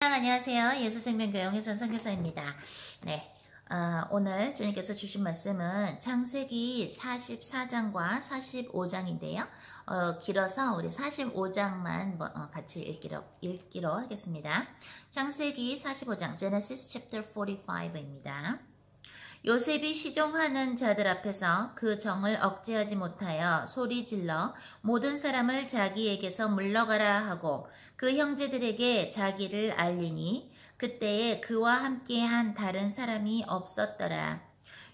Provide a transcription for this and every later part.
안녕하세요. 예수생명교회 선교사입니다. 네, 오늘 주님께서 주신 말씀은 창세기 44장과 45장인데요. 길어서 우리 45장만 같이 읽기로 하겠습니다. 창세기 45장, Genesis chapter 45입니다. 요셉이 시종하는 자들 앞에서 그 정을 억제하지 못하여 소리질러 모든 사람을 자기에게서 물러가라 하고 그 형제들에게 자기를 알리니 그때에 그와 함께한 다른 사람이 없었더라.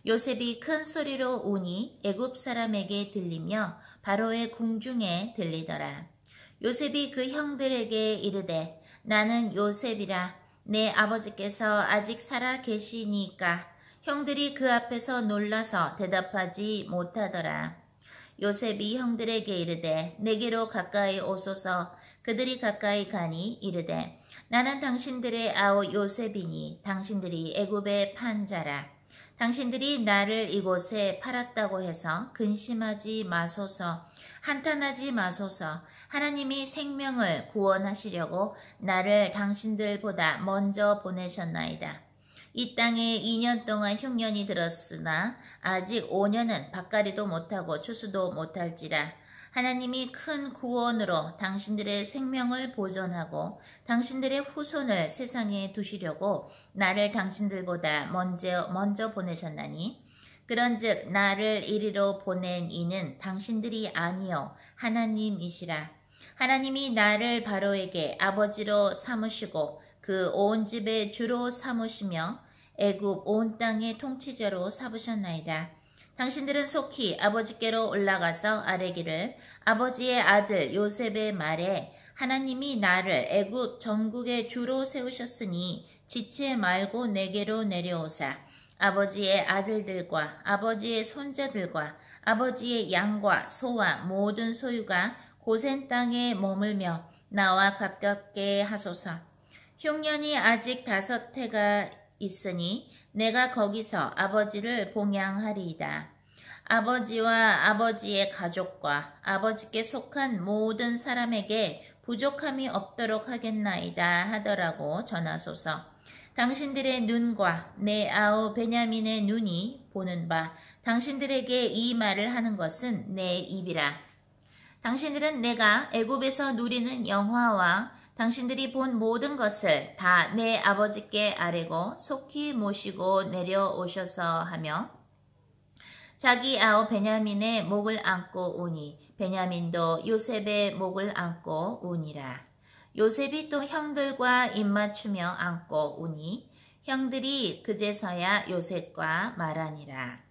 요셉이 큰 소리로 우니 애굽 사람에게 들리며 바로의 궁중에 들리더라. 요셉이 그 형들에게 이르되 나는 요셉이라. 내 아버지께서 아직 살아 계시니까. 형들이 그 앞에서 놀라서 대답하지 못하더라. 요셉이 형들에게 이르되 내게로 가까이 오소서. 그들이 가까이 가니 이르되 나는 당신들의 아우 요셉이니 당신들이 애굽에 판 자라. 당신들이 나를 이곳에 팔았다고 해서 근심하지 마소서. 한탄하지 마소서. 하나님이 생명을 구원하시려고 나를 당신들보다 먼저 보내셨나이다. 이 땅에 2년 동안 흉년이 들었으나 아직 5년은 밭갈이도 못하고 추수도 못할지라. 하나님이 큰 구원으로 당신들의 생명을 보존하고 당신들의 후손을 세상에 두시려고 나를 당신들보다 먼저 보내셨나니 그런즉 나를 이리로 보낸 이는 당신들이 아니요 하나님이시라. 하나님이 나를 바로에게 아버지로 삼으시고 그 온 집의 주로 삼으시며 애굽 온 땅의 통치자로 삼으셨나이다. 당신들은 속히 아버지께로 올라가서 아뢰기를 아버지의 아들 요셉의 말에 하나님이 나를 애굽 전국의 주로 세우셨으니 지체 말고 내게로 내려오사 아버지의 아들들과 아버지의 손자들과 아버지의 양과 소와 모든 소유가 고센 땅에 머물며 나와 가깝게 하소서. 흉년이 아직 5해가 있으니 내가 거기서 아버지를 봉양하리이다. 아버지와 아버지의 가족과 아버지께 속한 모든 사람에게 부족함이 없도록 하겠나이다 하더라고 전하소서. 당신들의 눈과 내 아우 베냐민의 눈이 보는 바 당신들에게 이 말을 하는 것은 내 입이라. 당신들은 내가 애굽에서 누리는 영화와 당신들이 본 모든 것을 다 내 아버지께 아뢰고 속히 모시고 내려오셔서 하며 자기 아우 베냐민의 목을 안고 우니 베냐민도 요셉의 목을 안고 우니라. 요셉이 또 형들과 입맞추며 안고 우니 형들이 그제서야 요셉과 말하니라.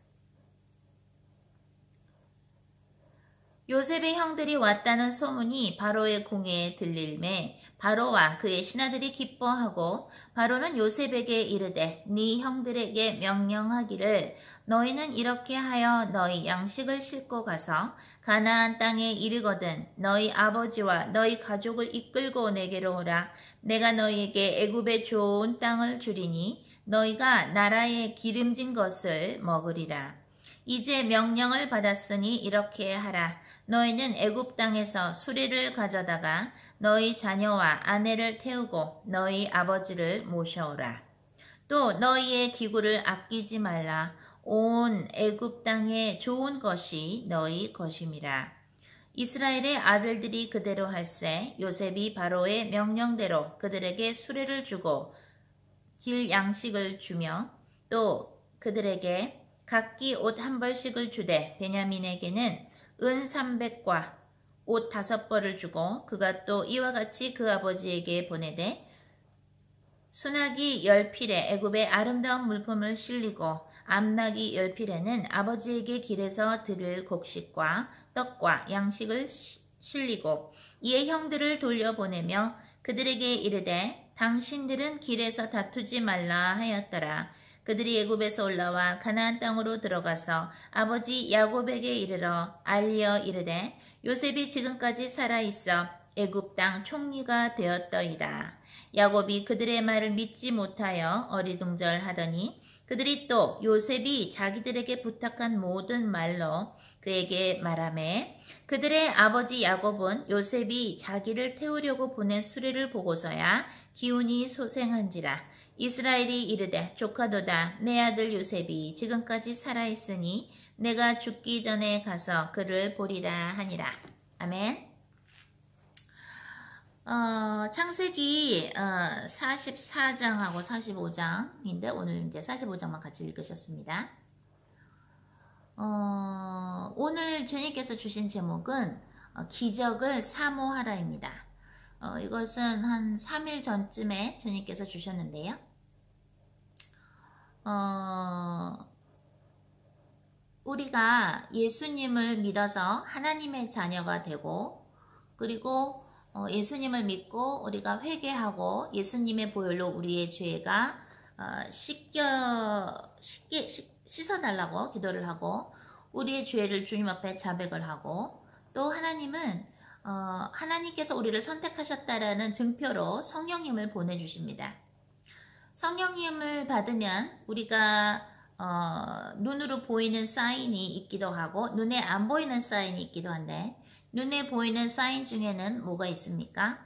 요셉의 형들이 왔다는 소문이 바로의 궁에 들릴매 바로와 그의 신하들이 기뻐하고 바로는 요셉에게 이르되 네 형들에게 명령하기를 너희는 이렇게 하여 너희 양식을 싣고 가서 가나안 땅에 이르거든 너희 아버지와 너희 가족을 이끌고 내게로 오라. 내가 너희에게 애굽의 좋은 땅을 주리니 너희가 나라의 기름진 것을 먹으리라. 이제 명령을 받았으니 이렇게 하라. 너희는 애굽 땅에서 수레를 가져다가 너희 자녀와 아내를 태우고 너희 아버지를 모셔오라. 또 너희의 기구를 아끼지 말라. 온 애굽 땅에 좋은 것이 너희 것임이라. 이스라엘의 아들들이 그대로 할세 요셉이 바로의 명령대로 그들에게 수레를 주고 길 양식을 주며 또 그들에게 각기 옷 한 벌씩을 주되 베냐민에게는 은 300과 옷 5벌을 주고 그가 또 이와 같이 그 아버지에게 보내되 순하기 10필에 애굽의 아름다운 물품을 실리고 암나기 10필에는 아버지에게 길에서 들을 곡식과 떡과 양식을 실리고 이에 형들을 돌려보내며 그들에게 이르되 당신들은 길에서 다투지 말라 하였더라. 그들이 애굽에서 올라와 가나안 땅으로 들어가서 아버지 야곱에게 이르러 알리어 이르되 요셉이 지금까지 살아있어 애굽 땅 총리가 되었더이다. 야곱이 그들의 말을 믿지 못하여 어리둥절하더니 그들이 또 요셉이 자기들에게 부탁한 모든 말로 그에게 말하매 그들의 아버지 야곱은 요셉이 자기를 태우려고 보낸 수레를 보고서야 기운이 소생한지라. 이스라엘이 이르되 조카도다 내 아들 요셉이 지금까지 살아있으니 내가 죽기 전에 가서 그를 보리라 하니라. 아멘. 창세기 44장하고 45장인데 오늘 이제 45장만 같이 읽으셨습니다. 오늘 주님께서 주신 제목은 기적을 사모하라입니다. 이것은 한 3일 전쯤에 주님께서 주셨는데요. 우리가 예수님을 믿어서 하나님의 자녀가 되고 그리고 예수님을 믿고 우리가 회개하고 예수님의 보혈로 우리의 죄가 씻어달라고 기도를 하고 우리의 죄를 주님 앞에 자백을 하고 또 하나님은 하나님께서 우리를 선택하셨다라는 증표로 성령님을 보내주십니다. 성령님을 받으면 우리가 눈으로 보이는 사인이 있기도 하고 눈에 안 보이는 사인이 있기도 한데 눈에 보이는 사인 중에는 뭐가 있습니까?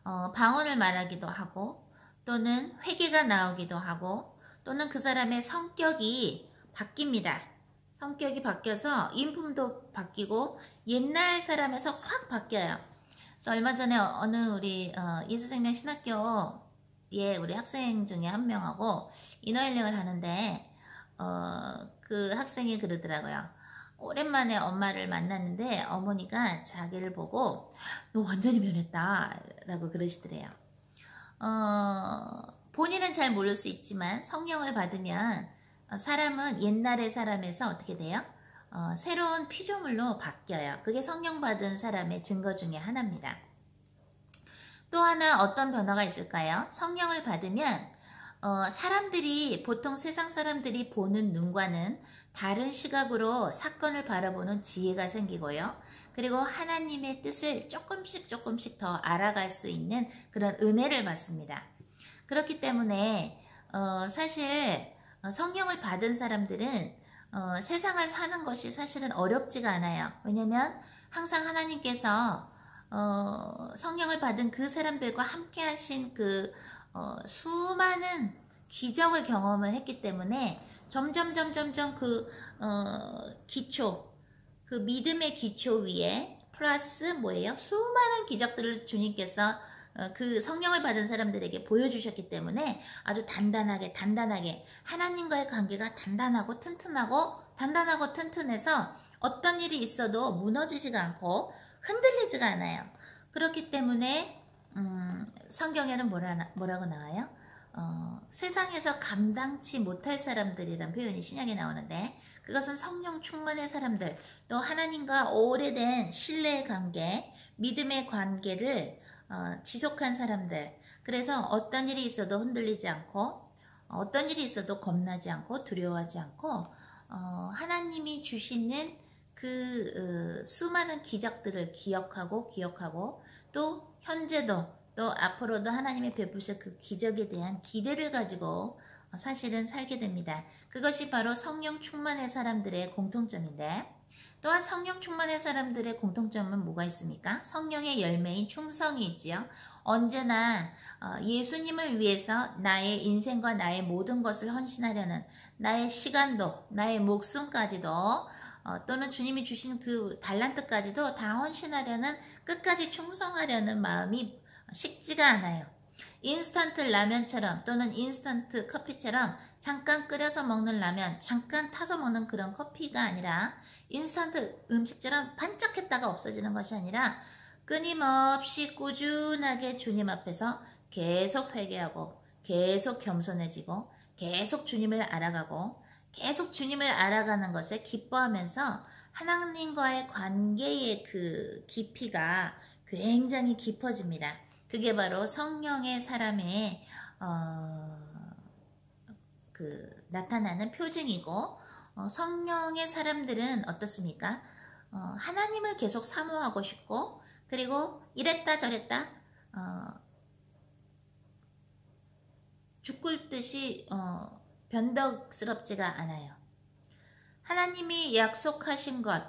방언을 말하기도 하고 또는 회개가 나오기도 하고 또는 그 사람의 성격이 바뀝니다. 성격이 바뀌어서 인품도 바뀌고 옛날 사람에서 확 바뀌어요. 그래서 얼마 전에 어느 우리 예수생명 신학교에 우리 학생 중에 한 명하고 인어힐링을 하는데 그 학생이 그러더라고요. 오랜만에 엄마를 만났는데 어머니가 자기를 보고 너 완전히 변했다 라고 그러시더래요. 본인은 잘 모를 수 있지만 성령을 받으면 사람은 옛날의 사람에서 어떻게 돼요? 새로운 피조물로 바뀌어요. 그게 성령 받은 사람의 증거 중에 하나입니다. 또 하나 어떤 변화가 있을까요? 성령을 받으면 사람들이 보통 세상 사람들이 보는 눈과는 다른 시각으로 사건을 바라보는 지혜가 생기고요. 그리고 하나님의 뜻을 조금씩 더 알아갈 수 있는 그런 은혜를 받습니다. 그렇기 때문에 사실 성령을 받은 사람들은 세상을 사는 것이 사실은 어렵지가 않아요. 왜냐하면 항상 하나님께서 성령을 받은 그 사람들과 함께 하신 그 수많은 기적을 경험을 했기 때문에 점점 그 기초, 그 믿음의 기초 위에 플러스 뭐예요? 수많은 기적들을 주님께서 그 성령을 받은 사람들에게 보여주셨기 때문에 아주 단단하게 하나님과의 관계가 단단하고 튼튼해서 어떤 일이 있어도 무너지지가 않고 흔들리지가 않아요. 그렇기 때문에 성경에는 뭐라고 나와요? 세상에서 감당치 못할 사람들이란 표현이 신약에 나오는데 그것은 성령 충만의 사람들, 또 하나님과 오래된 신뢰의 관계, 믿음의 관계를 지속한 사람들. 그래서 어떤 일이 있어도 흔들리지 않고 어떤 일이 있어도 겁나지 않고 두려워하지 않고 하나님이 주시는 그 수많은 기적들을 기억하고 또 현재도 또 앞으로도 하나님의 베푸실 그 기적에 대한 기대를 가지고 사실은 살게 됩니다. 그것이 바로 성령 충만의 사람들의 공통점인데 또한 성령 충만의 사람들의 공통점은 뭐가 있습니까? 성령의 열매인 충성이 있지요. 언제나 예수님을 위해서 나의 인생과 나의 모든 것을 헌신하려는 나의 시간도 나의 목숨까지도 또는 주님이 주신 그 달란트까지도 다 헌신하려는 끝까지 충성하려는 마음이 식지가 않아요. 인스턴트 라면처럼 또는 인스턴트 커피처럼 잠깐 끓여서 먹는 라면, 잠깐 타서 먹는 그런 커피가 아니라 인스턴트 음식처럼 반짝했다가 없어지는 것이 아니라 끊임없이 꾸준하게 주님 앞에서 계속 회개하고 계속 겸손해지고 계속 주님을 알아가고 계속 주님을 알아가는 것에 기뻐하면서 하나님과의 관계의 그 깊이가 굉장히 깊어집니다. 그게 바로 성령의 사람의 나타나는 표징이고 성령의 사람들은 어떻습니까? 하나님을 계속 사모하고 싶고 그리고 이랬다 저랬다 죽을 듯이 변덕스럽지가 않아요. 하나님이 약속하신 것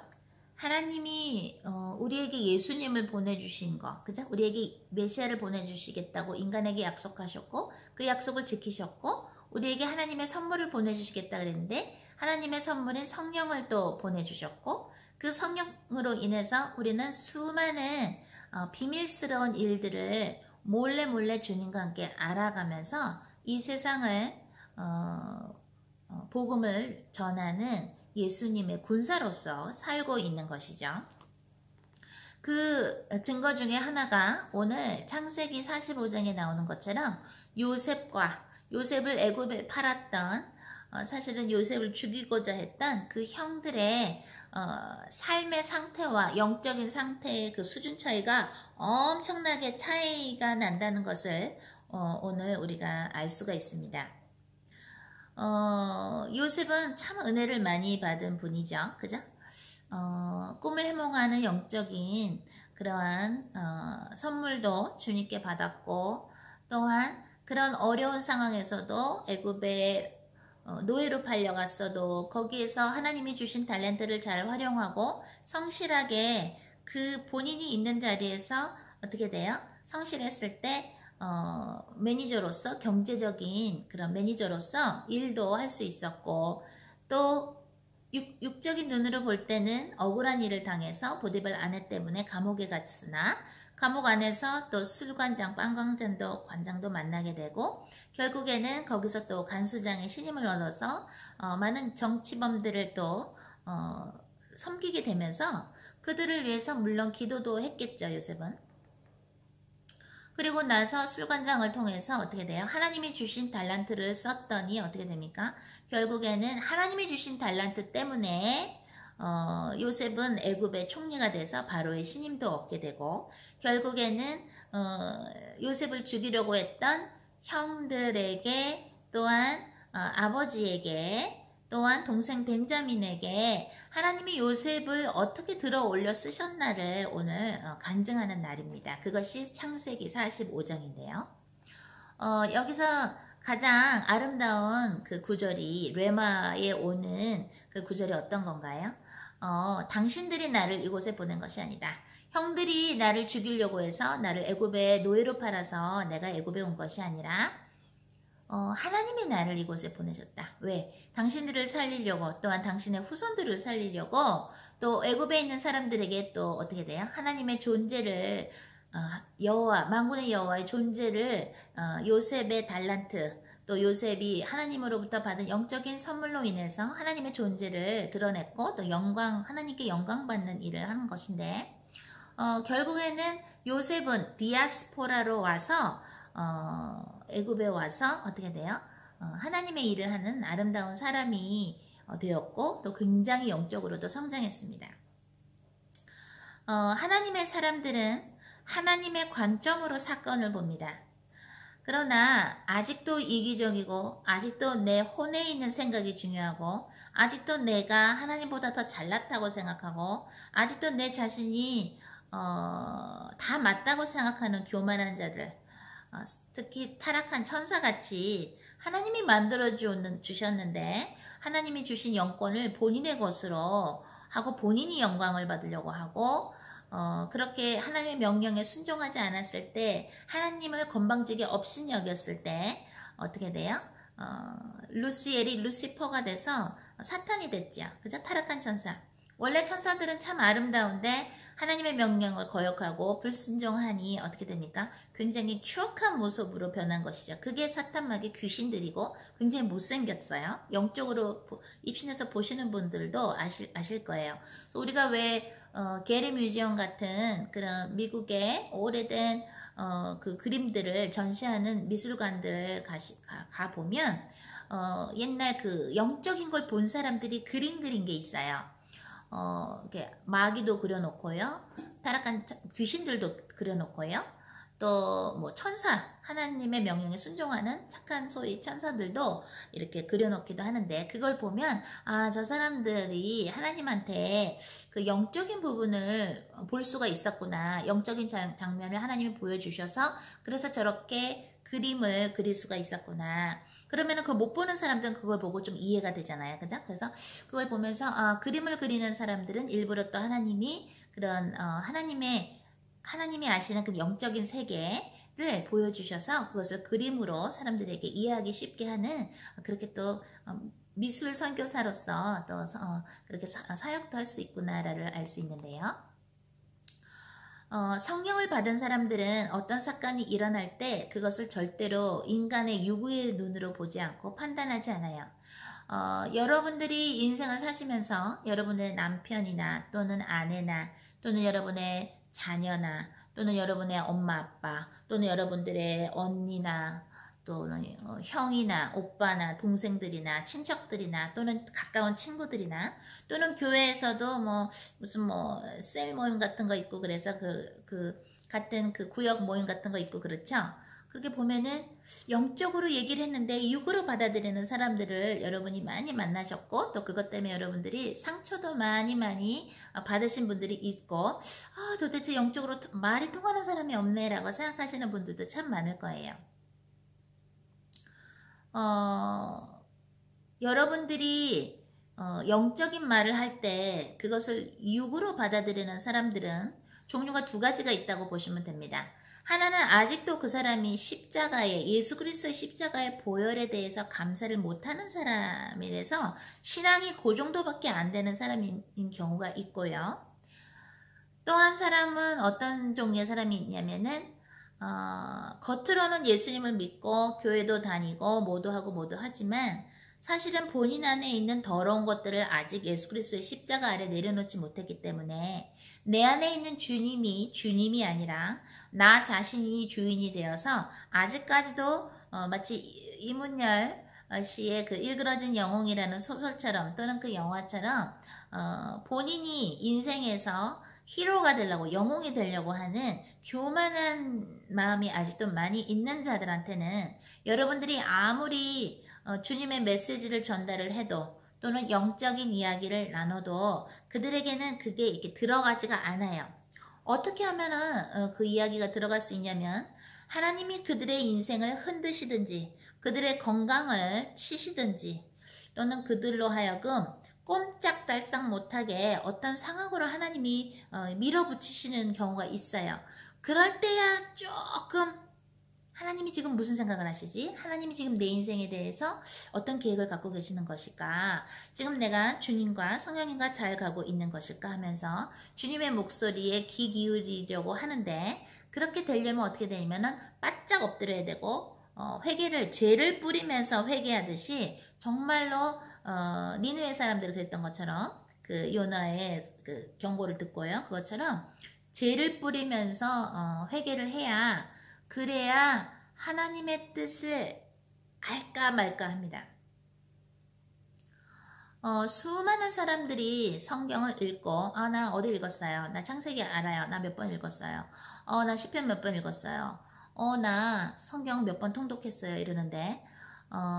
하나님이 우리에게 예수님을 보내주신 거, 그죠? 우리에게 메시아를 보내주시겠다고 인간에게 약속하셨고 그 약속을 지키셨고 우리에게 하나님의 선물을 보내주시겠다 그랬는데 하나님의 선물인 성령을 또 보내주셨고 그 성령으로 인해서 우리는 수많은 비밀스러운 일들을 몰래 주님과 함께 알아가면서 이 세상을 복음을 전하는 예수님의 군사로서 살고 있는 것이죠. 그 증거 중에 하나가 오늘 창세기 45장에 나오는 것처럼 요셉을 애굽에 팔았던 사실은 요셉을 죽이고자 했던 그 형들의 삶의 상태와 영적인 상태의 그 수준 차이가 엄청나게 차이가 난다는 것을 오늘 우리가 알 수가 있습니다. 요셉은 참 은혜를 많이 받은 분이죠. 그죠? 꿈을 해몽하는 영적인 그러한 선물도 주님께 받았고 또한 그런 어려운 상황에서도 애굽에 노예로 팔려갔어도 거기에서 하나님이 주신 달란트를 잘 활용하고 성실하게 그 본인이 있는 자리에서 어떻게 돼요? 성실했을 때 매니저로서 경제적인 그런 매니저로서 일도 할 수 있었고 또 육적인 눈으로 볼 때는 억울한 일을 당해서 보디발 아내 때문에 감옥에 갔으나 감옥 안에서 또 술관장, 빵광장도 관장도 만나게 되고 결국에는 거기서 또 간수장의 신임을 얻어서 많은 정치범들을 또 섬기게 되면서 그들을 위해서 물론 기도도 했겠죠, 요셉은. 그리고 나서 술관장을 통해서 어떻게 돼요? 하나님이 주신 달란트를 썼더니 어떻게 됩니까? 결국에는 하나님이 주신 달란트 때문에 요셉은 애굽의 총리가 돼서 바로의 신임도 얻게 되고 결국에는 요셉을 죽이려고 했던 형들에게 또한 아버지에게 또한 동생 벤자민에게 하나님이 요셉을 어떻게 들어 올려 쓰셨나를 오늘 간증하는 날입니다. 그것이 창세기 45장인데요. 여기서 가장 아름다운 그 구절이 레마에 오는 그 구절이 어떤 건가요? 당신들이 나를 이곳에 보낸 것이 아니다. 형들이 나를 죽이려고 해서 나를 애굽에 노예로 팔아서 내가 애굽에 온 것이 아니라 하나님이 나를 이곳에 보내셨다. 왜? 당신들을 살리려고 또한 당신의 후손들을 살리려고 또 애굽에 있는 사람들에게 또 어떻게 돼요? 하나님의 존재를 여호와 만군의 여호와의 존재를 요셉의 달란트 또 요셉이 하나님으로부터 받은 영적인 선물로 인해서 하나님의 존재를 드러냈고 또 하나님께 영광 받는 일을 하는 것인데 결국에는 요셉은 디아스포라로 와서 애굽에 와서 어떻게 돼요? 하나님의 일을 하는 아름다운 사람이 되었고 또 굉장히 영적으로도 성장했습니다. 하나님의 사람들은 하나님의 관점으로 사건을 봅니다. 그러나 아직도 이기적이고 아직도 내 혼에 있는 생각이 중요하고 아직도 내가 하나님보다 더 잘났다고 생각하고 아직도 내 자신이 다 맞다고 생각하는 교만한 자들 특히 타락한 천사같이 하나님이 만들어 주셨는데 하나님이 주신 영권을 본인의 것으로 하고 본인이 영광을 받으려고 하고 그렇게 하나님의 명령에 순종하지 않았을 때 하나님을 건방지게 업신여겼을 때 어떻게 돼요? 루시엘이 루시퍼가 돼서 사탄이 됐죠. 그죠? 타락한 천사. 원래 천사들은 참 아름다운데 하나님의 명령을 거역하고 불순종하니 어떻게 됩니까? 굉장히 추악한 모습으로 변한 것이죠. 그게 사탄막의 귀신들이고 굉장히 못생겼어요. 영적으로 입신해서 보시는 분들도 아실 거예요. 우리가 왜 게리 뮤지엄 같은 그런 미국의 오래된 그 그림들을 전시하는 미술관들 가보면 옛날 그 영적인 걸 본 사람들이 그린 게 있어요. 이렇게 마귀도 그려놓고요. 타락한 귀신들도 그려놓고요. 또 뭐 천사, 하나님의 명령에 순종하는 착한 소위 천사들도 이렇게 그려놓기도 하는데 그걸 보면 저 사람들이 하나님한테 그 영적인 부분을 볼 수가 있었구나. 영적인 장면을 하나님이 보여주셔서 그래서 저렇게 그림을 그릴 수가 있었구나. 그러면은 그 못 보는 사람들은 그걸 보고 좀 이해가 되잖아요. 그죠? 그래서 그걸 보면서 그림을 그리는 사람들은 일부러 또 하나님이 그런 하나님이 아시는 그 영적인 세계를 보여주셔서 그것을 그림으로 사람들에게 이해하기 쉽게 하는 그렇게 또 미술 선교사로서 또 그렇게 사역도 할 수 있구나를 알 수 있는데요. 성령을 받은 사람들은 어떤 사건이 일어날 때 그것을 절대로 인간의 유구의 눈으로 보지 않고 판단하지 않아요. 여러분들이 인생을 사시면서 여러분의 남편이나 또는 아내나 또는 여러분의 자녀나 또는 여러분의 엄마 아빠 또는 여러분들의 언니나 또는 형이나 오빠나 동생들이나 친척들이나 또는 가까운 친구들이나 또는 교회에서도 무슨 셀 모임 같은 거 있고 그래서 같은 그 구역 모임 같은 거 있고 그렇죠. 그렇게 보면은 영적으로 얘기를 했는데 육으로 받아들이는 사람들을 여러분이 많이 만나셨고 또 그것 때문에 여러분들이 상처도 많이 받으신 분들이 있고 도대체 영적으로 말이 통하는 사람이 없네 라고 생각하시는 분들도 참 많을 거예요. 여러분들이 영적인 말을 할 때 그것을 육으로 받아들이는 사람들은 종류가 두 가지가 있다고 보시면 됩니다. 하나는 아직도 그 사람이 예수 그리스도의 십자가의 보혈에 대해서 감사를 못하는 사람이라서 신앙이 그 정도밖에 안 되는 사람인 경우가 있고요. 또 한 사람은 어떤 종류의 사람이 있냐면은 겉으로는 예수님을 믿고 교회도 다니고 뭐도 하고 뭐도 하지만 사실은 본인 안에 있는 더러운 것들을 아직 예수 그리스도의 십자가 아래 내려놓지 못했기 때문에 내 안에 있는 주님이 아니라 나 자신이 주인이 되어서 아직까지도 마치 이문열 씨의 그 일그러진 영웅이라는 소설처럼 또는 그 영화처럼 본인이 인생에서 히로가 되려고 영웅이 되려고 하는 교만한 마음이 아직도 많이 있는 자들한테는 여러분들이 아무리 주님의 메시지를 전달을 해도 또는 영적인 이야기를 나눠도 그들에게는 그게 이렇게 들어가지가 않아요. 어떻게 하면은 그 이야기가 들어갈 수 있냐면 하나님이 그들의 인생을 흔드시든지 그들의 건강을 치시든지 또는 그들로 하여금 꼼짝달싹 못하게 어떤 상황으로 하나님이 밀어붙이시는 경우가 있어요. 그럴 때야 조금 하나님이 지금 무슨 생각을 하시지? 하나님이 지금 내 인생에 대해서 어떤 계획을 갖고 계시는 것일까? 지금 내가 주님과 성령님과 잘 가고 있는 것일까 하면서 주님의 목소리에 귀 기울이려고 하는데 그렇게 되려면 어떻게 되냐면은 바짝 엎드려야 되고 죄를 뿌리면서 회개하듯이 정말로 니느웨 사람들이 그랬던 것처럼 그 요나의 그 경고를 듣고요. 그것처럼 죄를 뿌리면서 회개를 해야 그래야 하나님의 뜻을 알까 말까 합니다. 수많은 사람들이 성경을 읽고 나 어디 읽었어요. 나 창세기 알아요. 나 몇 번 읽었어요. 나 시편 몇 번 읽었어요. 나 성경 몇 번 통독했어요. 이러는데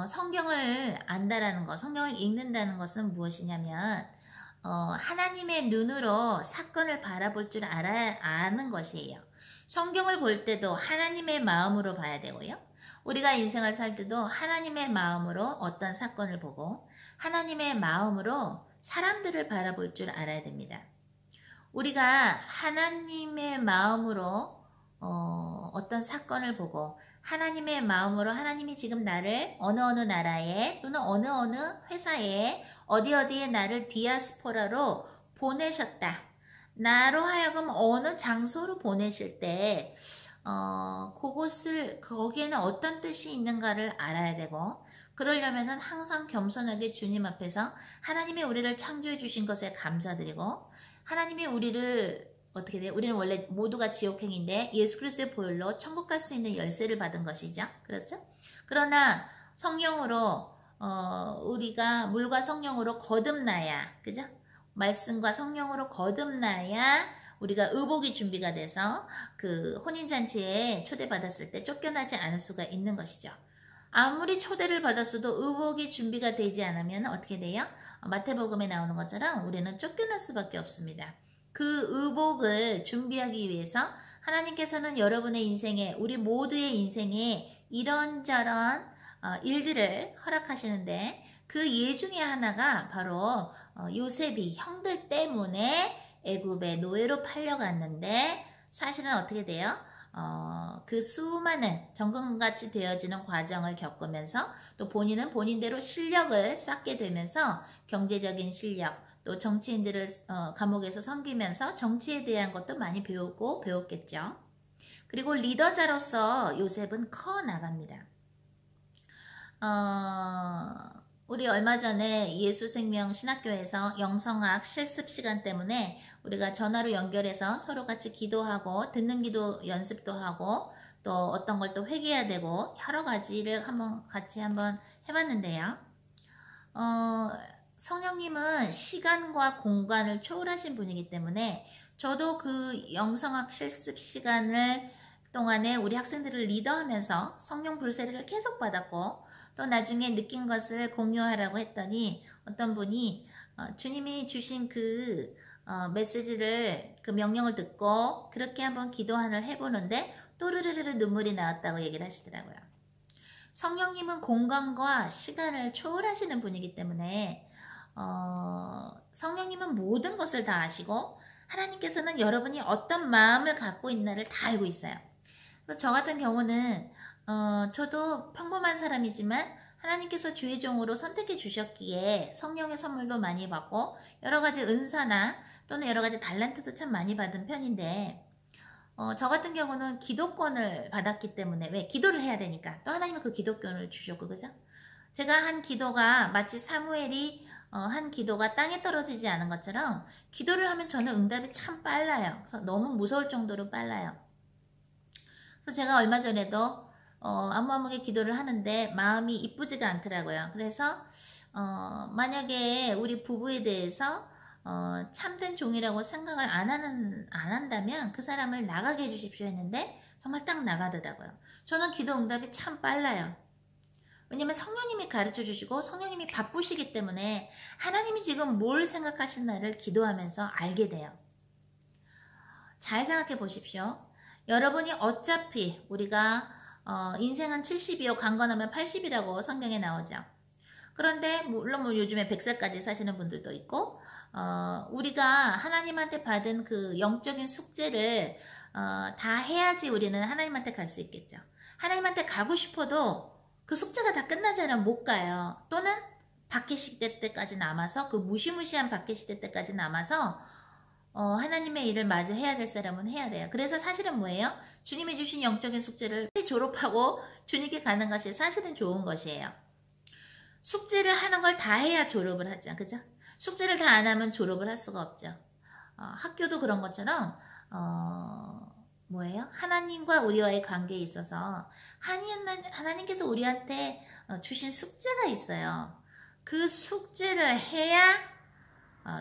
성경을 안다라는 것, 성경을 읽는다는 것은 무엇이냐면 하나님의 눈으로 사건을 바라볼 줄 아는 것이에요. 성경을 볼 때도 하나님의 마음으로 봐야 되고요. 우리가 인생을 살 때도 하나님의 마음으로 어떤 사건을 보고 하나님의 마음으로 사람들을 바라볼 줄 알아야 됩니다. 우리가 하나님의 마음으로 어떤 사건을 보고 하나님의 마음으로 하나님이 지금 나를 어느 나라에 또는 어느 회사에 어디에 나를 디아스포라로 보내셨다. 나로 하여금 어느 장소로 보내실 때 거기에는 어떤 뜻이 있는가를 알아야 되고 그러려면은 항상 겸손하게 주님 앞에서 하나님이 우리를 창조해 주신 것에 감사드리고 하나님이 우리를 어떻게 돼요? 우리는 원래 모두가 지옥행인데 예수 그리스도의 보혈로 천국 갈 수 있는 열쇠를 받은 것이죠. 그렇죠? 그러나 성령으로 우리가 물과 성령으로 거듭나야 그죠? 말씀과 성령으로 거듭나야 우리가 의복이 준비가 돼서 그 혼인잔치에 초대받았을 때 쫓겨나지 않을 수가 있는 것이죠. 아무리 초대를 받았어도 의복이 준비가 되지 않으면 어떻게 돼요? 마태복음에 나오는 것처럼 우리는 쫓겨날 수밖에 없습니다. 그 의복을 준비하기 위해서 하나님께서는 여러분의 인생에 우리 모두의 인생에 이런저런 일들을 허락하시는데 그 예 중에 하나가 바로 요셉이 형들 때문에 애굽의 노예로 팔려갔는데 사실은 어떻게 돼요? 그 수많은 정금같이 되어지는 과정을 겪으면서 또 본인은 본인대로 실력을 쌓게 되면서 경제적인 실력 또 정치인들을 감옥에서 섬기면서 정치에 대한 것도 많이 배웠겠죠. 그리고 리더자로서 요셉은 커 나갑니다. 우리 얼마 전에 예수생명 신학교에서 영성학 실습 시간 때문에 우리가 전화로 연결해서 서로 같이 기도하고 듣는 기도 연습도 하고 또 어떤 걸 또 회개해야 되고 여러 가지를 같이 한번 해봤는데요. 성령님은 시간과 공간을 초월하신 분이기 때문에 저도 그 영성학 실습 시간을 동안에 우리 학생들을 리더하면서 성령 불세례를 계속 받았고 또 나중에 느낀 것을 공유하라고 했더니 어떤 분이 주님이 주신 그 메시지를 그 명령을 듣고 그렇게 한번 기도하는 해보는데 또르르르 눈물이 나왔다고 얘기를 하시더라고요. 성령님은 공간과 시간을 초월하시는 분이기 때문에 성령님은 모든 것을 다 아시고 하나님께서는 여러분이 어떤 마음을 갖고 있나를 다 알고 있어요. 그래서 저 같은 경우는 저도 평범한 사람이지만 하나님께서 주의 종으로 선택해 주셨기에 성령의 선물도 많이 받고 여러 가지 은사나 또는 여러 가지 달란트도 참 많이 받은 편인데 저 같은 경우는 기도권을 받았기 때문에 왜? 기도를 해야 되니까 또 하나님은 그 기도권을 주셨고 그죠? 제가 한 기도가 마치 사무엘이 한 기도가 땅에 떨어지지 않은 것처럼 기도를 하면 저는 응답이 참 빨라요. 그래서 너무 무서울 정도로 빨라요. 그래서 제가 얼마 전에도 안무안무게 기도를 하는데 마음이 이쁘지가 않더라고요. 그래서 만약에 우리 부부에 대해서 참된 종이라고 생각을 안 한다면 그 사람을 나가게 해주십시오 했는데 정말 딱 나가더라고요. 저는 기도 응답이 참 빨라요. 왜냐면 성령님이 가르쳐 주시고 성령님이 바쁘시기 때문에 하나님이 지금 뭘 생각하시나를 기도하면서 알게 돼요. 잘 생각해 보십시오. 여러분이 어차피 우리가 인생은 70이요 강건하면 80이라고 성경에 나오죠. 그런데 물론 뭐 요즘에 100살까지 사시는 분들도 있고 우리가 하나님한테 받은 그 영적인 숙제를 다 해야지 우리는 하나님한테 갈 수 있겠죠. 하나님한테 가고 싶어도 그 숙제가 다 끝나지 않으면 못 가요. 또는 박해 시대 때까지 남아서 그 무시무시한 박해 시대 때까지 남아서 하나님의 일을 마저 해야 될 사람은 해야 돼요. 그래서 사실은 뭐예요? 주님이 주신 영적인 숙제를 졸업하고 주님께 가는 것이 사실은 좋은 것이에요. 숙제를 하는 걸 다 해야 졸업을 하죠. 그죠? 숙제를 다 안 하면 졸업을 할 수가 없죠. 학교도 그런 것처럼 뭐예요? 하나님과 우리와의 관계에 있어서 하나님께서 우리한테 주신 숙제가 있어요. 그 숙제를 해야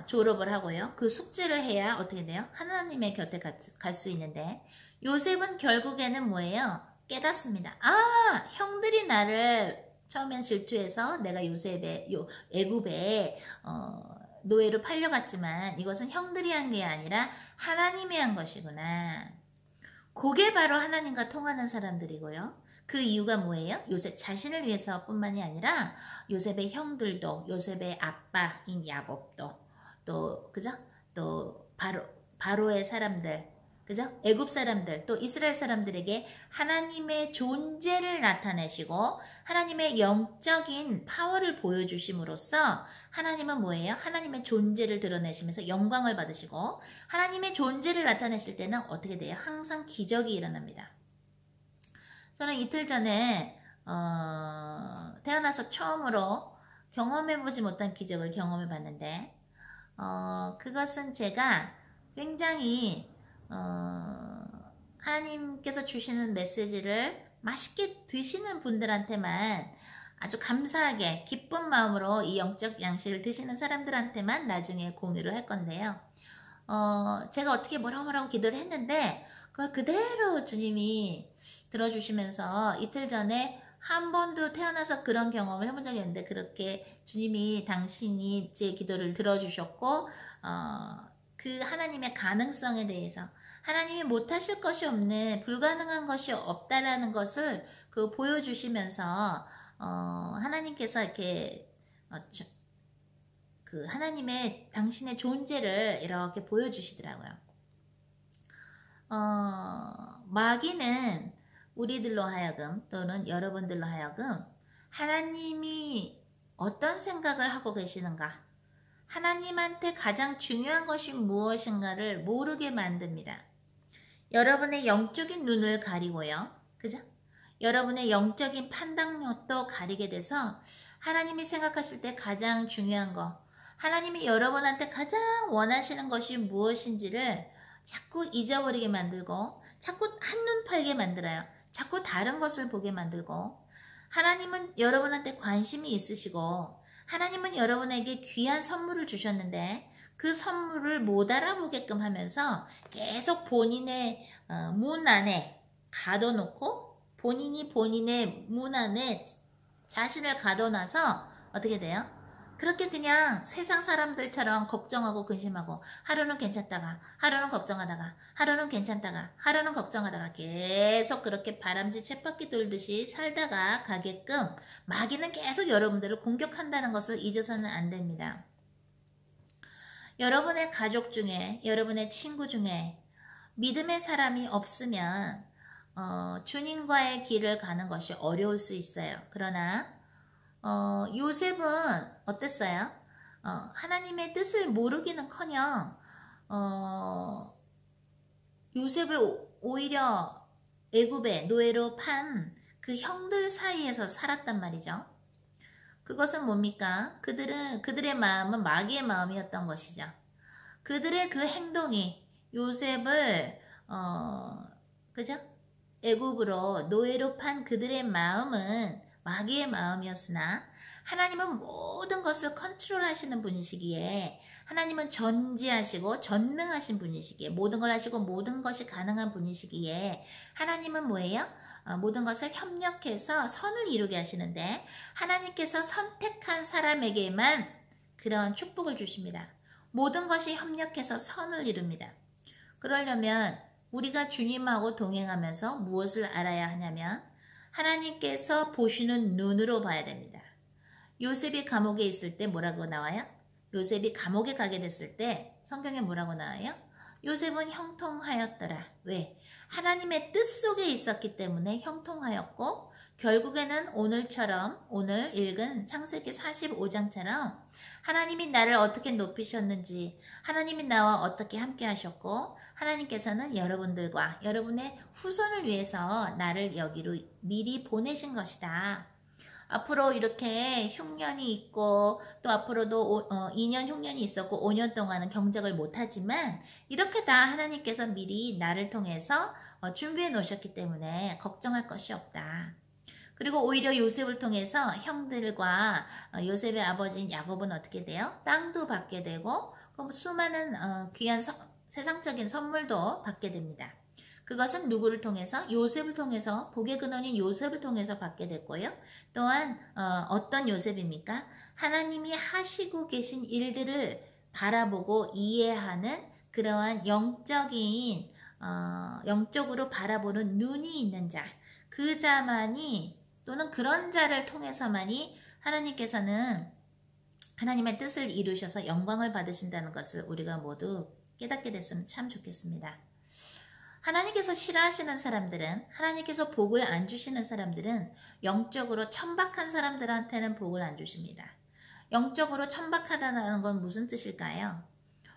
졸업을 하고요. 그 숙제를 해야 어떻게 돼요? 하나님의 곁에 갈 수 있는데 요셉은 결국에는 뭐예요? 깨닫습니다. 형들이 나를 처음엔 질투해서 내가 애굽에 노예로 팔려갔지만 이것은 형들이 한 게 아니라 하나님이 한 것이구나. 그게 바로 하나님과 통하는 사람들이고요. 그 이유가 뭐예요? 요셉 자신을 위해서뿐만이 아니라 요셉의 형들도 요셉의 아빠인 야곱도 또 그죠? 또 바로의 사람들 그죠? 애굽 사람들 또 이스라엘 사람들에게 하나님의 존재를 나타내시고 하나님의 영적인 파워를 보여주심으로써 하나님은 뭐예요? 하나님의 존재를 드러내시면서 영광을 받으시고 하나님의 존재를 나타내실 때는 어떻게 돼요? 항상 기적이 일어납니다. 저는 이틀 전에 태어나서 처음으로 경험해보지 못한 기적을 경험해 봤는데 그것은 제가 굉장히 하나님께서 주시는 메시지를 맛있게 드시는 분들한테만 아주 감사하게 기쁜 마음으로 이 영적 양식을 드시는 사람들한테만 나중에 공유를 할 건데요. 제가 어떻게 뭐라고 기도를 했는데 그걸 그대로 주님이 들어주시면서 이틀 전에 한 번도 태어나서 그런 경험을 해본 적이 없는데 그렇게 주님이 당신이 제 기도를 들어주셨고 그 하나님의 가능성에 대해서 하나님이 못하실 것이 없는 불가능한 것이 없다라는 것을 보여주시면서 하나님께서 이렇게 하나님의 당신의 존재를 이렇게 보여주시더라고요. 마귀는 우리들로 하여금 또는 여러분들로 하여금 하나님이 어떤 생각을 하고 계시는가, 하나님한테 가장 중요한 것이 무엇인가를 모르게 만듭니다. 여러분의 영적인 눈을 가리고요. 그죠? 여러분의 영적인 판단력도 가리게 돼서 하나님이 생각하실 때 가장 중요한 거, 하나님이 여러분한테 가장 원하시는 것이 무엇인지를 자꾸 잊어버리게 만들고 자꾸 한눈 팔게 만들어요. 자꾸 다른 것을 보게 만들고, 하나님은 여러분한테 관심이 있으시고 하나님은 여러분에게 귀한 선물을 주셨는데 그 선물을 못 알아보게끔 하면서 계속 본인의 문 안에 가둬놓고, 본인이 본인의 문 안에 자신을 가둬놔서 어떻게 돼요? 그렇게 그냥 세상 사람들처럼 걱정하고 근심하고, 하루는 괜찮다가 하루는 걱정하다가 하루는 괜찮다가 하루는 걱정하다가 계속 그렇게 바람쥐 쳇바퀴 돌듯이 살다가 가게끔 마귀는 계속 여러분들을 공격한다는 것을 잊어서는 안 됩니다. 여러분의 가족 중에, 여러분의 친구 중에 믿음의 사람이 없으면 주님과의 길을 가는 것이 어려울 수 있어요. 그러나 요셉은 어땠어요? 하나님의 뜻을 모르기는커녕 요셉을 오히려 애굽의 노예로 판 그 형들 사이에서 살았단 말이죠. 그것은 뭡니까? 그들의 마음은 마귀의 마음이었던 것이죠. 그들의 그 행동이 요셉을 그죠? 애굽으로 노예로 판 그들의 마음은 마귀의 마음이었으나 하나님은 모든 것을 컨트롤하시는 분이시기에, 하나님은 전지하시고 전능하신 분이시기에, 모든 걸 하시고 모든 것이 가능한 분이시기에 하나님은 뭐예요? 모든 것을 협력해서 선을 이루게 하시는데 하나님께서 선택한 사람에게만 그런 축복을 주십니다. 모든 것이 협력해서 선을 이룹니다. 그러려면 우리가 주님하고 동행하면서 무엇을 알아야 하냐면 하나님께서 보시는 눈으로 봐야 됩니다. 요셉이 감옥에 있을 때 뭐라고 나와요? 요셉이 감옥에 가게 됐을 때 성경에 뭐라고 나와요? 요셉은 형통하였더라. 왜? 하나님의 뜻 속에 있었기 때문에 형통하였고, 결국에는 오늘처럼, 오늘 읽은 창세기 45장처럼 하나님이 나를 어떻게 높이셨는지, 하나님이 나와 어떻게 함께 하셨고, 하나님께서는 여러분들과 여러분의 후손을 위해서 나를 여기로 미리 보내신 것이다. 앞으로 이렇게 흉년이 있고 또 앞으로도 2년 흉년이 있었고 5년 동안은 경작을 못하지만 이렇게 다 하나님께서 미리 나를 통해서 준비해 놓으셨기 때문에 걱정할 것이 없다. 그리고 오히려 요셉을 통해서 형들과 요셉의 아버지인 야곱은 어떻게 돼요? 땅도 받게 되고 수많은 귀한 세상적인 선물도 받게 됩니다. 그것은 누구를 통해서? 요셉을 통해서, 복의 근원인 요셉을 통해서 받게 됐고요. 또한 어떤 요셉입니까? 하나님이 하시고 계신 일들을 바라보고 이해하는 그러한 영적으로 바라보는 눈이 있는 자, 그 자만이, 또는 그런 자를 통해서만이 하나님께서는 하나님의 뜻을 이루셔서 영광을 받으신다는 것을 우리가 모두 깨닫게 됐으면 참 좋겠습니다. 하나님께서 싫어하시는 사람들은, 하나님께서 복을 안 주시는 사람들은 영적으로 천박한 사람들한테는 복을 안 주십니다. 영적으로 천박하다는 건 무슨 뜻일까요?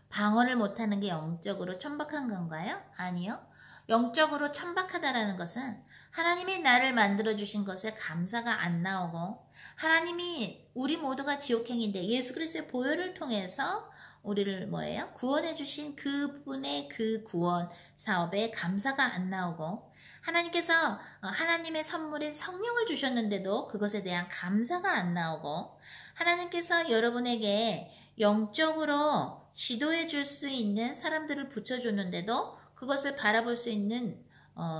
방언을 못하는 게 영적으로 천박한 건가요? 아니요. 영적으로 천박하다라는 것은 하나님이 나를 만들어주신 것에 감사가 안 나오고, 하나님이 우리 모두가 지옥행인데 예수 그리스도의 보혈을 통해서 우리를 뭐예요? 구원해 주신 그분의 그 구원 사업에 감사가 안 나오고, 하나님께서 하나님의 선물인 성령을 주셨는데도 그것에 대한 감사가 안 나오고, 하나님께서 여러분에게 영적으로 지도해 줄 수 있는 사람들을 붙여줬는데도 그것을 바라볼 수 있는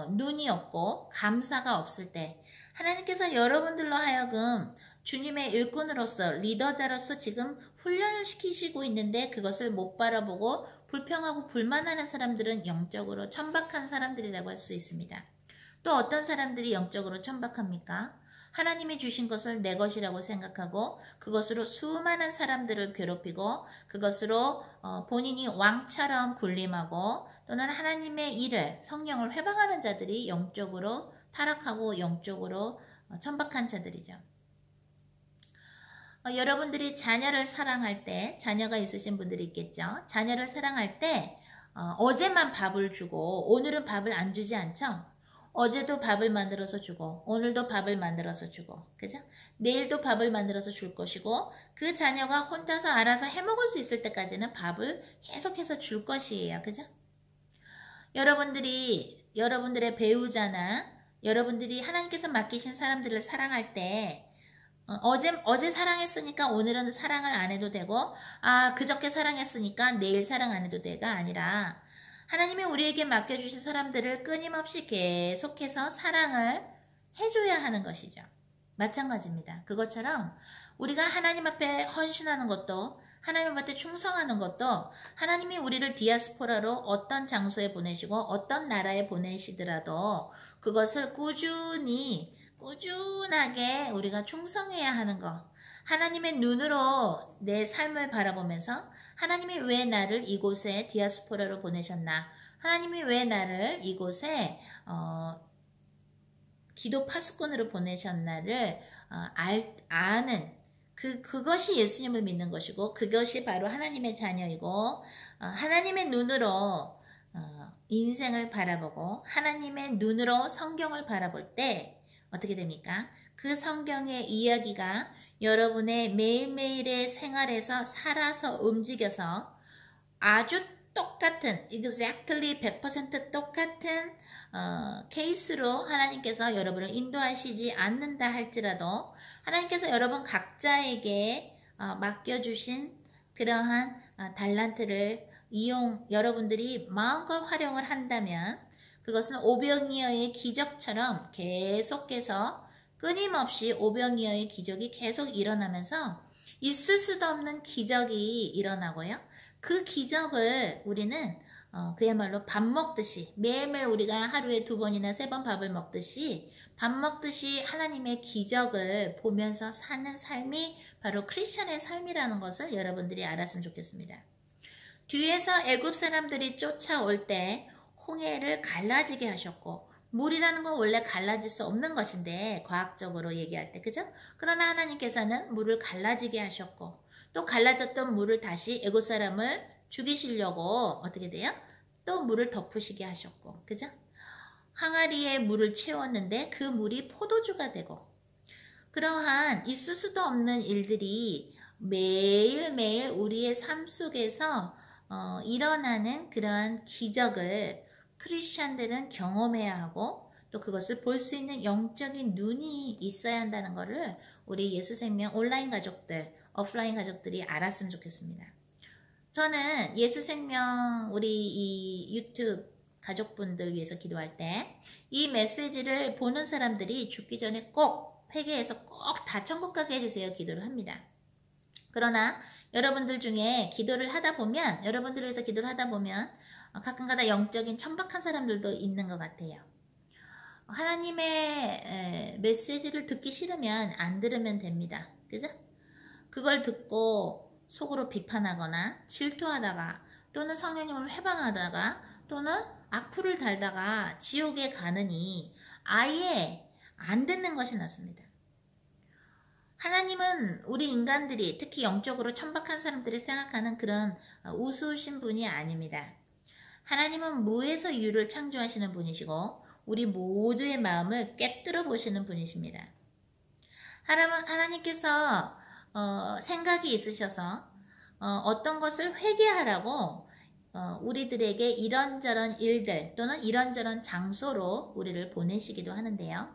눈이 없고 감사가 없을 때, 하나님께서 여러분들로 하여금 주님의 일꾼으로서 리더자로서 지금 훈련을 시키시고 있는데 그것을 못 바라보고 불평하고 불만하는 사람들은 영적으로 천박한 사람들이라고 할 수 있습니다. 또 어떤 사람들이 영적으로 천박합니까? 하나님이 주신 것을 내 것이라고 생각하고 그것으로 수많은 사람들을 괴롭히고 그것으로 본인이 왕처럼 군림하고 또는 하나님의 일을 성령을 회방하는 자들이 영적으로 타락하고 영적으로 천박한 자들이죠. 여러분들이 자녀를 사랑할 때, 자녀가 있으신 분들이 있겠죠. 자녀를 사랑할 때 어제만 밥을 주고 오늘은 밥을 안 주지 않죠. 어제도 밥을 만들어서 주고 오늘도 밥을 만들어서 주고 그죠? 내일도 밥을 만들어서 줄 것이고 그 자녀가 혼자서 알아서 해먹을 수 있을 때까지는 밥을 계속해서 줄 것이에요. 그죠? 여러분들의 배우자나 여러분들이 하나님께서 맡기신 사람들을 사랑할 때 어제 사랑했으니까 오늘은 사랑을 안 해도 되고 그저께 사랑했으니까 내일 사랑 안 해도 돼가 아니라 하나님이 우리에게 맡겨주신 사람들을 끊임없이 계속해서 사랑을 해줘야 하는 것이죠. 마찬가지입니다. 그것처럼 우리가 하나님 앞에 헌신하는 것도 하나님 앞에 충성하는 것도 하나님이 우리를 디아스포라로 어떤 장소에 보내시고 어떤 나라에 보내시더라도 그것을 꾸준하게 우리가 충성해야 하는 것. 하나님의 눈으로 내 삶을 바라보면서 하나님이 왜 나를 이곳에 디아스포라로 보내셨나? 하나님이 왜 나를 이곳에 기도 파수꾼으로 보내셨나를 아는 그것이 예수님을 믿는 것이고 그것이 바로 하나님의 자녀이고 하나님의 눈으로 인생을 바라보고 하나님의 눈으로 성경을 바라볼 때 어떻게 됩니까? 그 성경의 이야기가 여러분의 매일매일의 생활에서 살아서 움직여서 아주 똑같은 exactly 100% 똑같은 케이스로 하나님께서 여러분을 인도하시지 않는다 할지라도 하나님께서 여러분 각자에게 맡겨주신 그러한 달란트를 여러분들이 마음껏 활용을 한다면 그것은 오병이어의 기적처럼 계속해서 끊임없이 오병이어의 기적이 계속 일어나면서 있을 수도 없는 기적이 일어나고요. 그 기적을 우리는 그야말로 밥 먹듯이 매일매일 우리가 하루에 2번이나 3번 밥을 먹듯이 밥 먹듯이 하나님의 기적을 보면서 사는 삶이 바로 크리스천의 삶이라는 것을 여러분들이 알았으면 좋겠습니다. 뒤에서 애굽 사람들이 쫓아올 때 홍해를 갈라지게 하셨고 물이라는 건 원래 갈라질 수 없는 것인데 과학적으로 얘기할 때 그죠? 그러나 하나님께서는 물을 갈라지게 하셨고 또 갈라졌던 물을 다시 애굽 사람을 죽이시려고 어떻게 돼요? 또 물을 덮으시게 하셨고 그죠? 항아리에 물을 채웠는데 그 물이 포도주가 되고 그러한 있을 수도 없는 일들이 매일매일 우리의 삶 속에서 일어나는 그러한 기적을 크리스찬들은 경험해야 하고 또 그것을 볼 수 있는 영적인 눈이 있어야 한다는 것을 우리 예수생명 온라인 가족들, 오프라인 가족들이 알았으면 좋겠습니다. 저는 예수생명 우리 이 유튜브 가족분들 위해서 기도할 때 이 메시지를 보는 사람들이 죽기 전에 꼭 회개해서 꼭 다 천국 가게 해주세요 기도를 합니다. 그러나 여러분들 중에 기도를 하다 보면 여러분들을 위해서 기도를 하다 보면 가끔가다 영적인 천박한 사람들도 있는 것 같아요. 하나님의 메시지를 듣기 싫으면 안 들으면 됩니다. 그죠? 그걸 듣고 속으로 비판하거나 질투하다가 또는 성령님을 회방하다가 또는 악플을 달다가 지옥에 가느니 아예 안 듣는 것이 낫습니다. 하나님은 우리 인간들이 특히 영적으로 천박한 사람들이 생각하는 그런 우스우신 분이 아닙니다. 하나님은 무에서 유를 창조하시는 분이시고 우리 모두의 마음을 꿰뚫어 보시는 분이십니다. 하나님께서 생각이 있으셔서 어떤 것을 회개하라고 우리들에게 이런저런 일들 또는 이런저런 장소로 우리를 보내시기도 하는데요.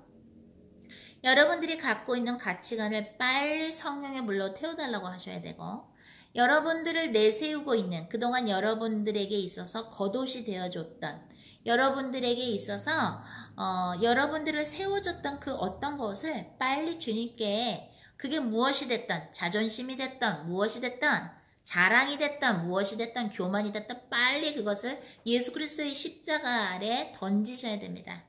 여러분들이 갖고 있는 가치관을 빨리 성령의 물로 태워달라고 하셔야 되고 여러분들을 내세우고 있는 그동안 여러분들에게 있어서 겉옷이 되어줬던 여러분들에게 있어서 여러분들을 세워줬던 그 어떤 것을 빨리 주님께 그게 무엇이 됐던, 자존심이 됐던, 무엇이 됐던, 자랑이 됐던, 무엇이 됐던, 교만이 됐던, 빨리 그것을 예수 그리스도의 십자가 아래 던지셔야 됩니다.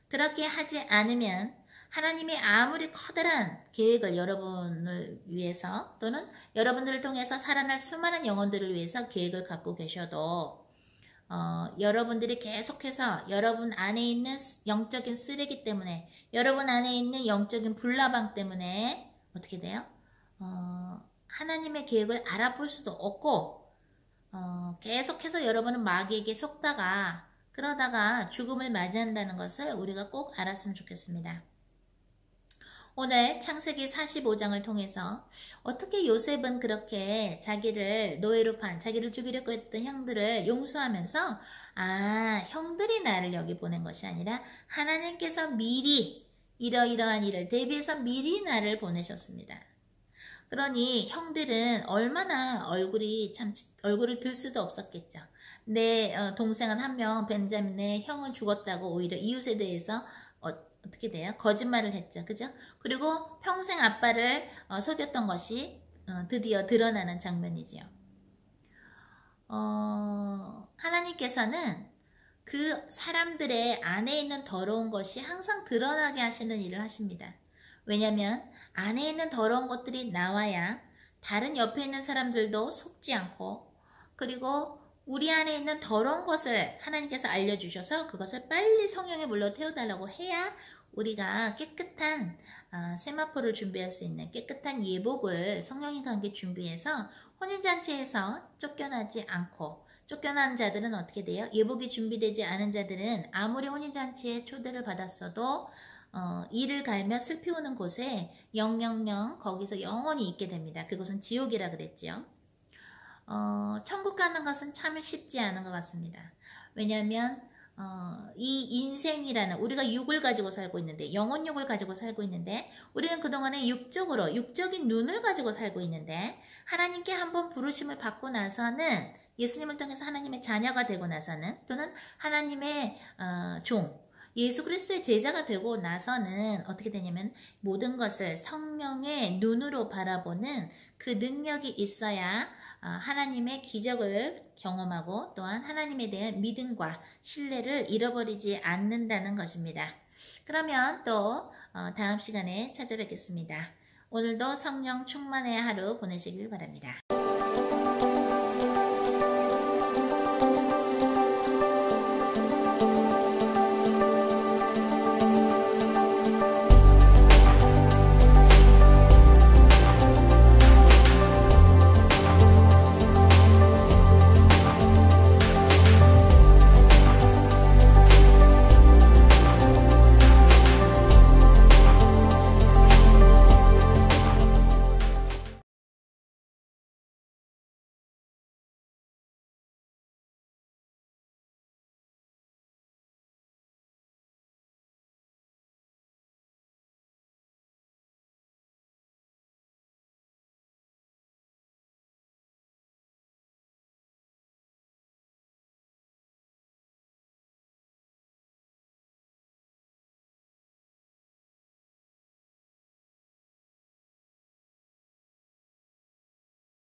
그렇게 하지 않으면 하나님이 아무리 커다란 계획을 여러분을 위해서 또는 여러분들을 통해서 살아날 수많은 영혼들을 위해서 계획을 갖고 계셔도 여러분들이 계속해서 여러분 안에 있는 영적인 쓰레기 때문에, 여러분 안에 있는 영적인 불나방 때문에 어떻게 돼요? 하나님의 계획을 알아볼 수도 없고 계속해서 여러분은 마귀에게 속다가 그러다가 죽음을 맞이한다는 것을 우리가 꼭 알았으면 좋겠습니다. 오늘 창세기 45장을 통해서 어떻게 요셉은 그렇게 자기를 노예로 판, 자기를 죽이려고 했던 형들을 용서하면서 형들이 나를 여기 보낸 것이 아니라 하나님께서 미리 이러이러한 일을 대비해서 미리 나를 보내셨습니다. 그러니 형들은 얼마나 얼굴을 들 수도 없었겠죠. 내 동생은 한 명, 벤자민의 형은 죽었다고 오히려 이웃에 대해서 어떻게 돼요? 거짓말을 했죠. 그죠? 그리고 평생 아빠를 속였던 것이 드디어 드러나는 장면이지요. 하나님께서는 그 사람들의 안에 있는 더러운 것이 항상 드러나게 하시는 일을 하십니다. 왜냐하면 안에 있는 더러운 것들이 나와야 다른 옆에 있는 사람들도 속지 않고, 그리고 우리 안에 있는 더러운 것을 하나님께서 알려주셔서 그것을 빨리 성령의 물로 태워달라고 해야 우리가 깨끗한 세마포를 준비할 수 있는 깨끗한 예복을 성령과 함께 준비해서 혼인잔치에서 쫓겨나지 않고, 쫓겨난 자들은 어떻게 돼요? 예복이 준비되지 않은 자들은 아무리 혼인잔치에 초대를 받았어도 이를 갈며 슬피 오는 곳에 영영영 거기서 영원히 있게 됩니다. 그것은 지옥이라 그랬지요. 천국 가는 것은 참 쉽지 않은 것 같습니다. 왜냐하면 이 인생이라는, 우리가 육을 가지고 살고 있는데, 영혼육을 가지고 살고 있는데, 우리는 그동안에 육적인 눈을 가지고 살고 있는데, 하나님께 한번 부르심을 받고 나서는, 예수님을 통해서 하나님의 자녀가 되고 나서는, 또는 하나님의 예수 그리스도의 제자가 되고 나서는 어떻게 되냐면 모든 것을 성령의 눈으로 바라보는 그 능력이 있어야 하나님의 기적을 경험하고 또한 하나님에 대한 믿음과 신뢰를 잃어버리지 않는다는 것입니다. 그러면 또 다음 시간에 찾아뵙겠습니다. 오늘도 성령 충만의 하루 보내시길 바랍니다.